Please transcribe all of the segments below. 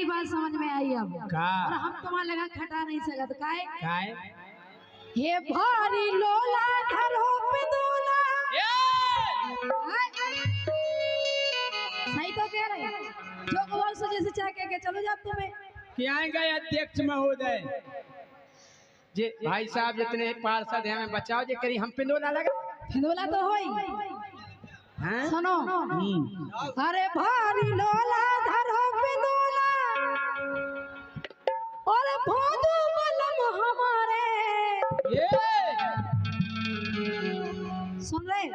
बात समझ में आई अब का और हम तुम्हारे लगा खटा नहीं सकत काहे काय हे भारी लोला धरो पे दोला सही तो कह रहे जो बोल सो जैसे चाह के चलो जा तुम्हें क्या गए अध्यक्ष महोदय जे भाई साहब जितने पार्षद हैं हमें बचाओ जे करी हम पे ना लगा फिनोला तो होई हैं सुनो अरे भारी लोला धरो पे दोला और भोदू बलम हमारे ये सुन रहे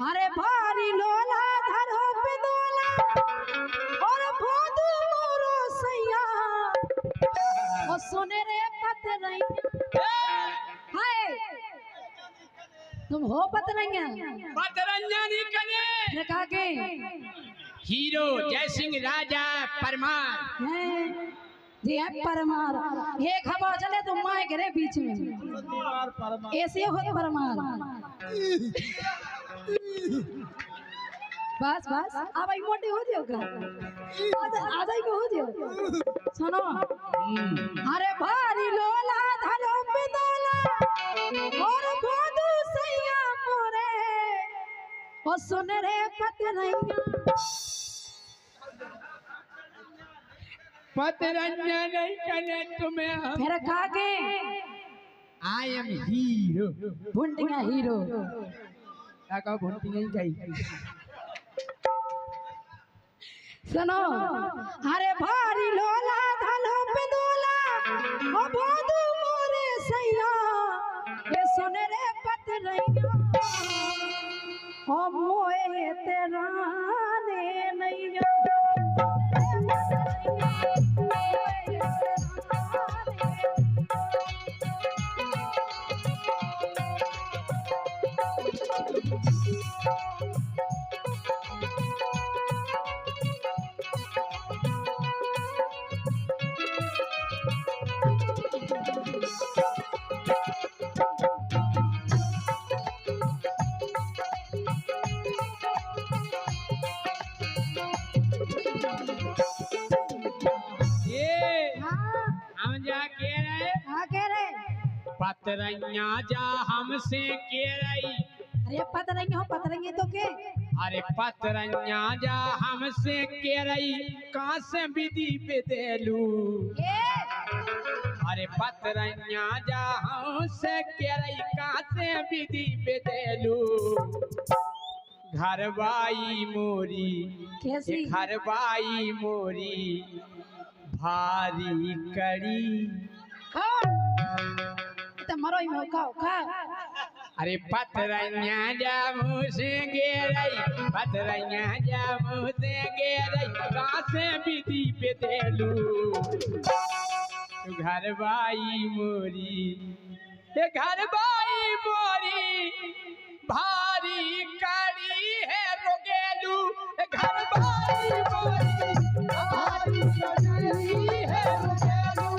अरे भारी लोला धरो पे दोला और भोदू मोरो सैया और सोने रे पतरैया हाय तुम हो पतरैया पतरंजनी कने ने कहा के हीरो जय सिंह राजा परमार हैं जी है परमार एक हवा चले तो माए गिरे बीच में ऐसे हो परमार बस बस अब आई मोटी हो जाओ का आज आई हो जाओ सुनो अरे भारी लोला धरो पे दोला और भोदू सैया मोरे ओ सुन रे पतरैया पतरंजनी कने तुम्हें फिर कहा के आई एम हीरो भुंडिया हीरो क्या कहो भुंटी नहीं चाहिए सुनो अरे भारी लोला धलो पे दोला ओ भोदू मोरे सैया ये सुन रे पतरैया ओ मोए तेरा ने नैया पतरैया जा हमसे के रही अरे पतरैया हो पतरैया तो के अरे पतरैया जा हमसे के रही कहाँ से विधि पे देलू अरे पतरैया जा हमसे के रही कहाँ से विधि पे देलू घरवाई मोरी कैसी घरवाई मोरी भारी कड़ी तो मरो ही मौका का अरे पतरैया जा मुझसे गेरई पतरैया जा मुझसे गेरई कहाँ से विधि पे देलू घरवाई मोरी ये घरवाई मोरी भारी कड़ी है रोगेलू घरवाई मोरी भारी कड़ी है रोगेलू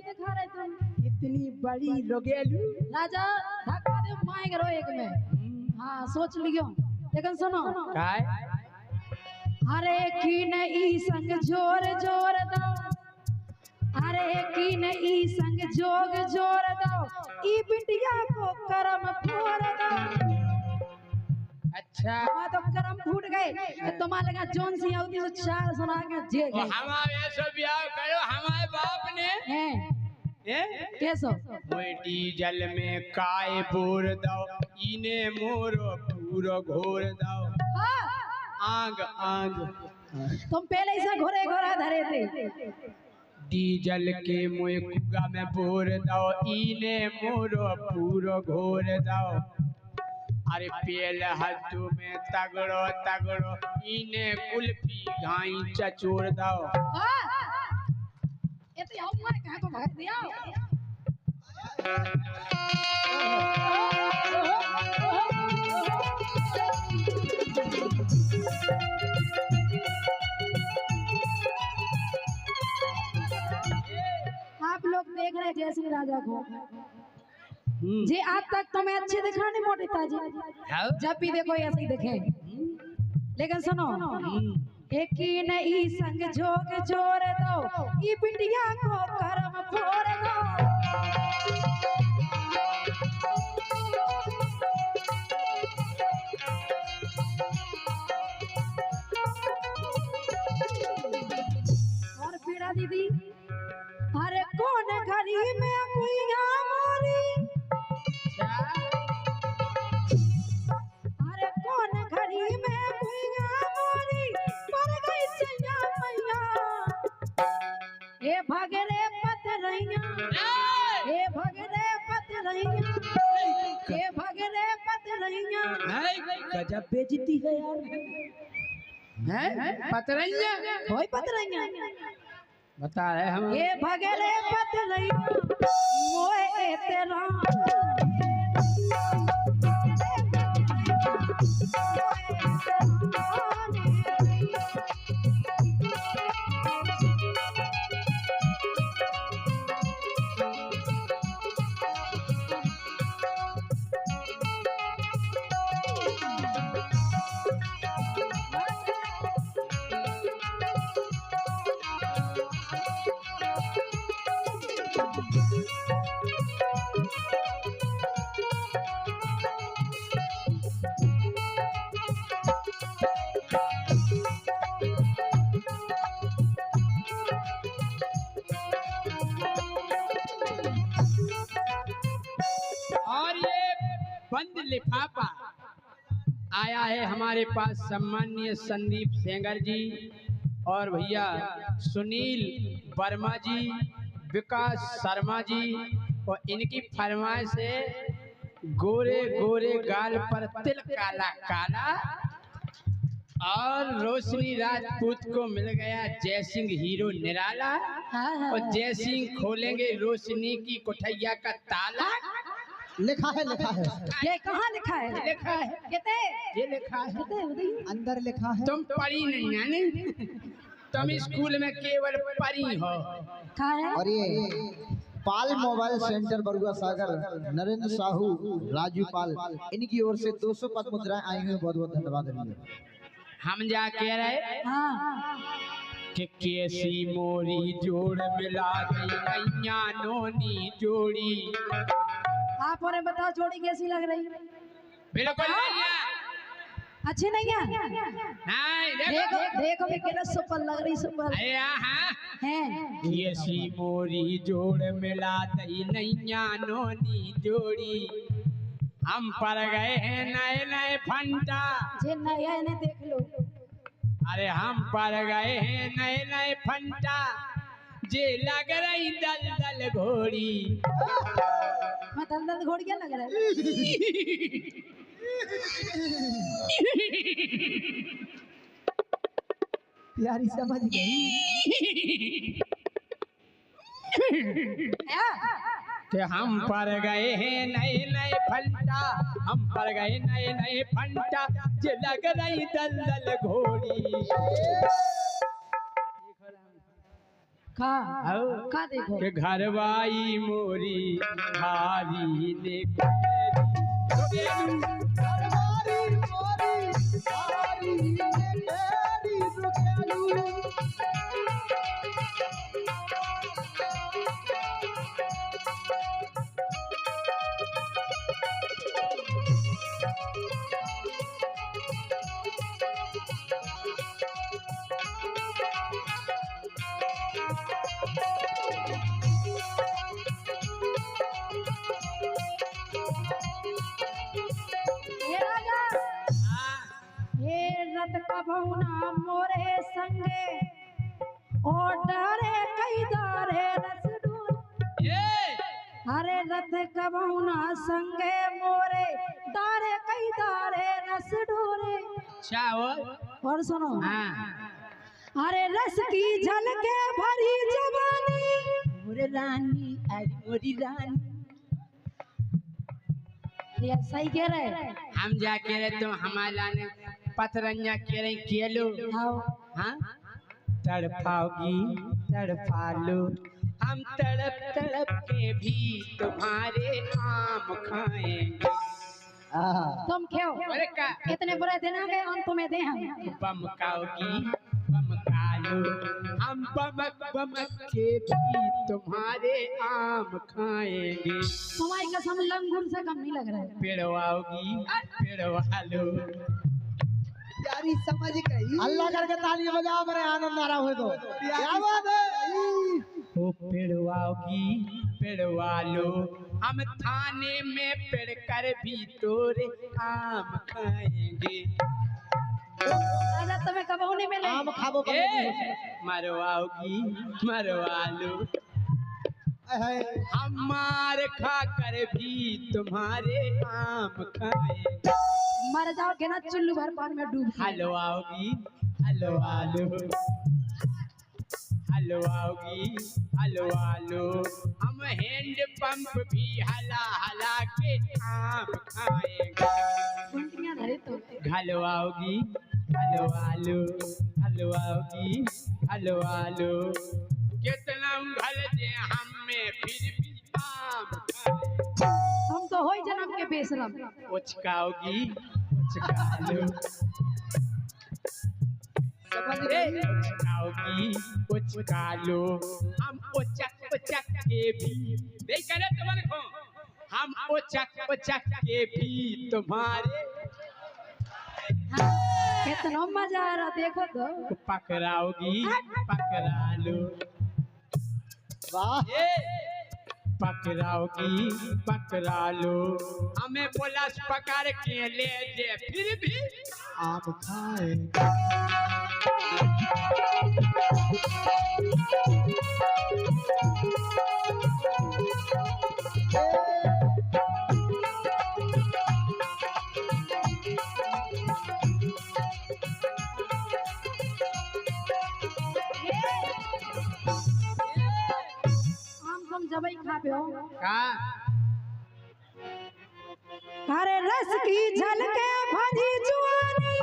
इतनी बड़ी रोगेलू राजा धक्का दे माएंगे रो एक में हाँ सोच लियो लेकिन सुनो काय अरे की नहीं संग जोर जोर दो अरे की नहीं संग जोग जोर दो ई बिटिया को करम फोड़ दो अच्छा तो करम फूट गए तुम्हारे लगा जोन सी आउती से चार सुना के जे गए हमारे सब ब्याह करो हमारे बाप ने हैं कैसो वो डीजल में काय बोर दो इने मोरो पूरो घोर दो आग आग तुम पहले ऐसा घोरे घोरा धरे थे डीजल के मुँह कुगा में बोर दो इने मोरो पूरो घोर दो अरे पेल हद्दू में तगड़ो तगड़ो इने कुल्फी घाई चचोर दो ये तो हम मारे कहाँ को भाग दिया जयसिंह राजा को जी आज तक तुम्हें अच्छे दिखा नहीं मोटे ताजी जब भी देखो ऐसे ही दिखे लेकिन सुनो एक ही नहीं संग जोग जोड़ दो ई बिटिया को कर्म फोड़ दो और पीड़ा दीदी अरे कौन घड़ी में कुइया मोरी अरे कौन घड़ी में कुइया मोरी पर गई सैया मैया ए भगरे पतरैया ए भगरे पतरैया ए भगरे पतरैया गजब बेइज्जती है यार हैं पतरैया कोई पतरैया बता रहे हम ए भगरे पतरैया मोए तेरा और ये बंद लिफाफा आया है हमारे पास सम्माननीय संदीप सेंगर जी और भैया सुनील वर्मा जी विकास शर्मा जी और इनकी फरमाइश है गोरे गोरे गाल पर तिल काला काला और रोशनी राजपूत को मिल गया जयसिंह हीरो निराला और जयसिंह खोलेंगे रोशनी की कोठैया का ताला लिखा है ये कहाँ लिखा है लिखा है कहते ये लिखा है अंदर लिखा है तुम पढ़ी नहीं है नहीं तुम स्कूल में केवल पढ़ी हो कहाँ है और ये पाल मोबाइल सेंटर बरुआ सागर नरेंद्र साहू राजू पाल इनकी ओर से 200 पद मुद्राएं आई हुई बहुत बहुत धन्यवाद हम जा कह रहे हाँ कि कैसी मोरी जोड़ मिला गई नैया नोनी जोड़ी आप और बताओ जोड़ी कैसी लग रही बिल्कुल नहीं है। अच्छी नहीं है नहीं देखो देखो भी कितना सुपर लग रही सुपर अरे हाँ है कैसी मोरी जोड़ मिला दई नैया नोनी जोड़ी हम पर गए हैं नए नए फंटा जे नया इन्हें देख लो अरे हम पर गए हैं नए नए फंटा जे लग रही दल दल घोड़ी मैं दल दल घोड़िया लग रहा है प्यारी समझ गई कि हम पर गए हैं नए नए फंटा हम पर गए नए नए फंटा जे लग रही दल दल घोड़ी का देखो के घरवाई मोरी भारी ने कभौना मोरे संगे ओ डरे कई दारे रस डूर हरे रथ कभौना संगे मोरे दारे कई दारे रस डूरे और सुनो अरे रस की झलके भरी जवानी मोरे रानी अरे मोरी रानी ये सही कह रहे हम जा कह रहे तो हमारा ने पतरंजा कह रही केलो हाँ तड़पाओगी तड़पा लो हम तड़प तड़प के भी तुम्हारे आम खाएंगे। तुम क्यों अरे का इतने बुरे दिन आ गए हम तुम्हें दे हम बम खाओगी बम खा लो, हम बमक बमक के भी तुम्हारे आम खाएंगे। तुम्हारी कसम लंगूर से कम नहीं लग रहा है। पेड़वाओगी पेड़वा लो। यारी समझ गई। अल्लाह करके ताली बजाओ मेरे आनंद आ रहा हो तो क्या बात है। ओ पेड़वाओगी पेड़वा लो, हम थाने में पेड़ कर भी तोरे आम खाएंगे। राजा तुम्हें कब होने मिले आम खाबो मरवाओगी मरवा लो, हम मार खा कर भी तुम्हारे आम खाएंगे। मर जाओगे ना चुल्लू भर पानी में डूब के। हलवाओगी हलवा लो, हलवाओगी हलवा लो, हम हैंड पंप भी हला हला के आम खाएंगे। घंटियां धरे तो हलवाओगी हलवा लो, हलवाओगी हलवा लो, कितना उघल दे हमें फिर भी आम खाएंगे। हम तो हो ही जन्म के बेशरम। उचकाओगी उचका लो, उचकाओगी उचका लो, हम उचक उचक के भी नहीं करे तुम्हारे को, हम उचक उचक के भी तुम्हारे कितना मजा आ रहा देखो तो। पकड़ाओगी पकड़ा लो, वाह पकड़ाओगी पकड़ा लो, हमें पुलिस पकड़ के ले जे फिर भी आम खाए। हम तुम जबई खाबे हो। का अरे रस की झलके भरी जुआनी,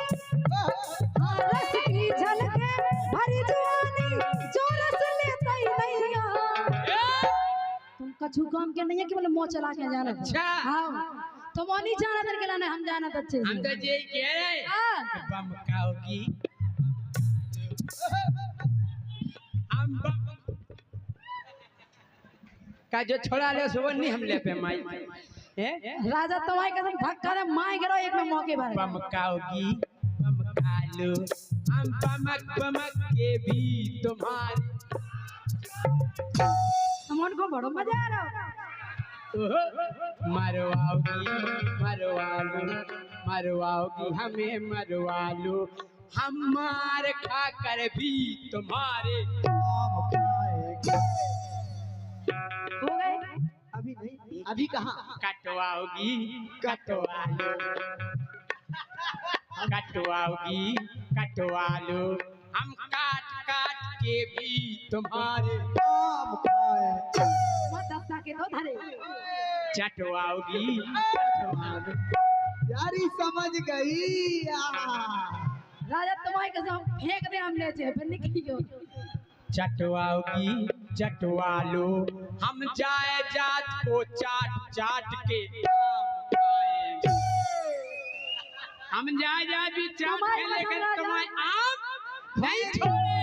रस की झलके भरी जुआनी, जो रस लेता ही नहीं आ। तुम कछु काम के नहीं है कि बोले मुंह चला के जाना। अच्छा। हाँ तुम वो नहीं जाना तेरे के लाने हम जाना तो अच्छे हम तो से। ये कह रहे हाँ। बम खाओगी हम बम का जो छोड़ा ले सो नहीं हम ले पे माई राजा तुम्हारी कसम धक्का दे मार करो एक में मौके पर। बम खाओगी बम खा लो, हम बमक बमक के भी तुम्हारे तुम उनको बड़ो मजा आ रहा मरवाओगी मरवा लो, मरवाओगी हमें मरवा लो, हम मार खा कर भी तुम्हारे हो गए। अभी नहीं, अभी कहाँ। कटवाओगी कटवा लो, कटवाओगी कटवा लो, हम काट काट के भी तुम्हारे आम खाए। मत दस्ता के दो धरे। चटवाओगी यारी समझ गई। राजा तुम्हारी कसम फेंक दे हम ले जे फिर निकलियो। चटवाओगी चटवा लो, हम जाए जात को चाट चाट के आम खाएंगे। हम जाए जात भी चाट के लेकर तुम्हारे आम नहीं छोड़े।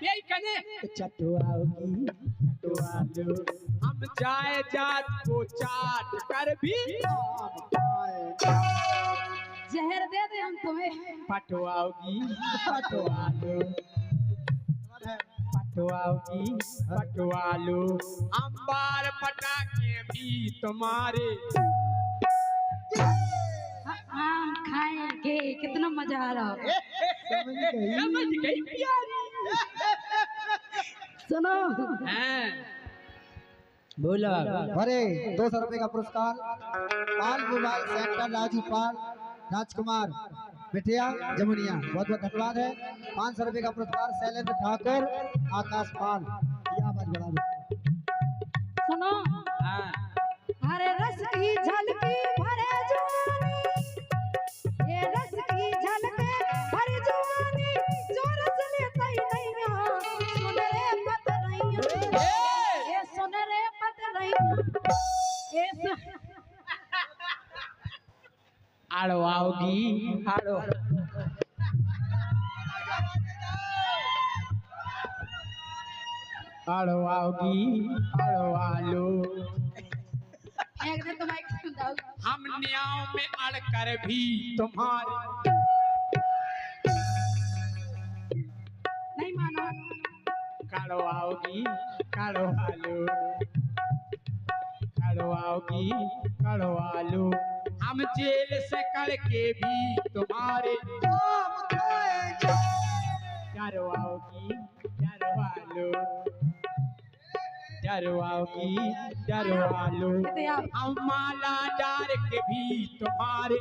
यही कने चटवाओगी चटवा लो, हम जाए जात को चाट कर भी आम खाएंगे। जहर दे दे हम तुम्हें। पटवाओगी पटवा लो, पटवाओगी पटवा लो, हम बार पटाखे भी तुम्हारे आम खाएंगे। कितना मजा आ रहा है। समझ गई प्यारी। सुनो हैं बोला अरे 200 रुपए का पुरस्कार पाल मोबाइल सेंटर राजू पाल राजकुमार बिटिया जमुनिया, बहुत बहुत धन्यवाद है। 500 रुपए का पुरस्कार शैलेंद्र ठाकुर आकाश पाल। ये आवाज बढ़ा दो। सुनो हाँ अरे रस की झलकी भरे जुआनी, ये रस की झलके भरे जुआनी, जो रस लेता ही नहीं आ, सुन रे पतरैया, ये काड़ो आओगी काड़ो काड़ो आओगी काड़ो आलो एक दिन तुम्हारे सुन जाओ हम न्याव में अड़ कर भी तुम्हारे नहीं मानो काड़ो आओगी काड़ो आलो काड़ो आओगी काड़ो आलो हम जेल से करके भी तुम्हारे चारो आओगी चारो आलो चारो आओगी चारो आलो हम माला डार के भी तुम्हारे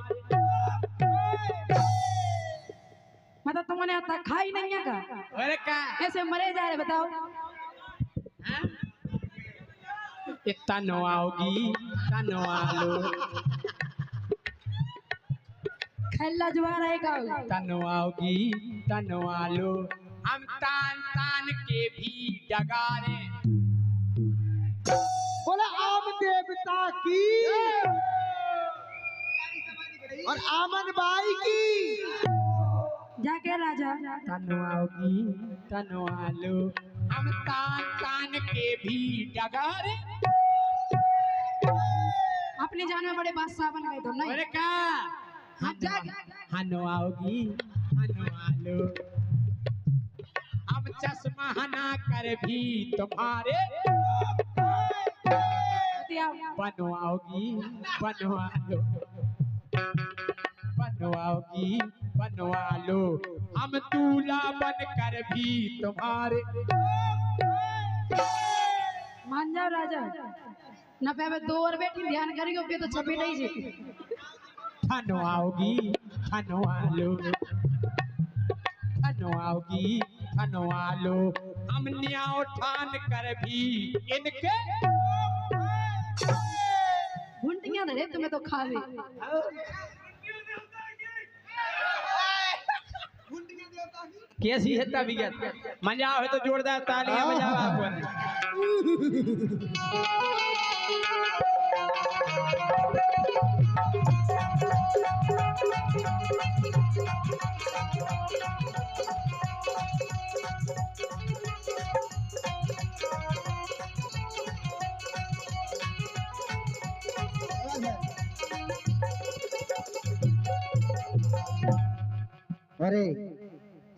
मतलब तुमने आता खाई नहीं है का अरे का कैसे मरे जा रहे बताओ तनो आओगी तनो आलो खैला जुआर है का तनो आओगी तनो आलो हम तान तान के भी डगारे बोला आम देवता की और आमन बाई की जाके राजा तनो आओगी तनो आलो हम तान तान के भी डगारे अपनी जान में बड़े बादशाह बन गए तुम नहीं अरे का हनो आओगी हनो आलो हम चश्मा हना कर भी तुम्हारे बनो आओगी बनो आलो बनो आओगी बनो आलो हम दूल्हा बन कर भी तुम्हारे मान जाओ राजा न पे 2 और बेटी ध्यान करियो पे तो छपी नहीं जी हनो आओगी हनो आलो हनो आओगी हनो आलो हम न्याव ठान कर भी इनके घुंटियां धरे तुम्हें तो खावे कैसी है तबीयत मजा आवे तो जोरदार तालियां बजाओ आपको अरे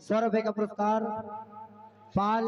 100 रुपए का पुरस्कार पाल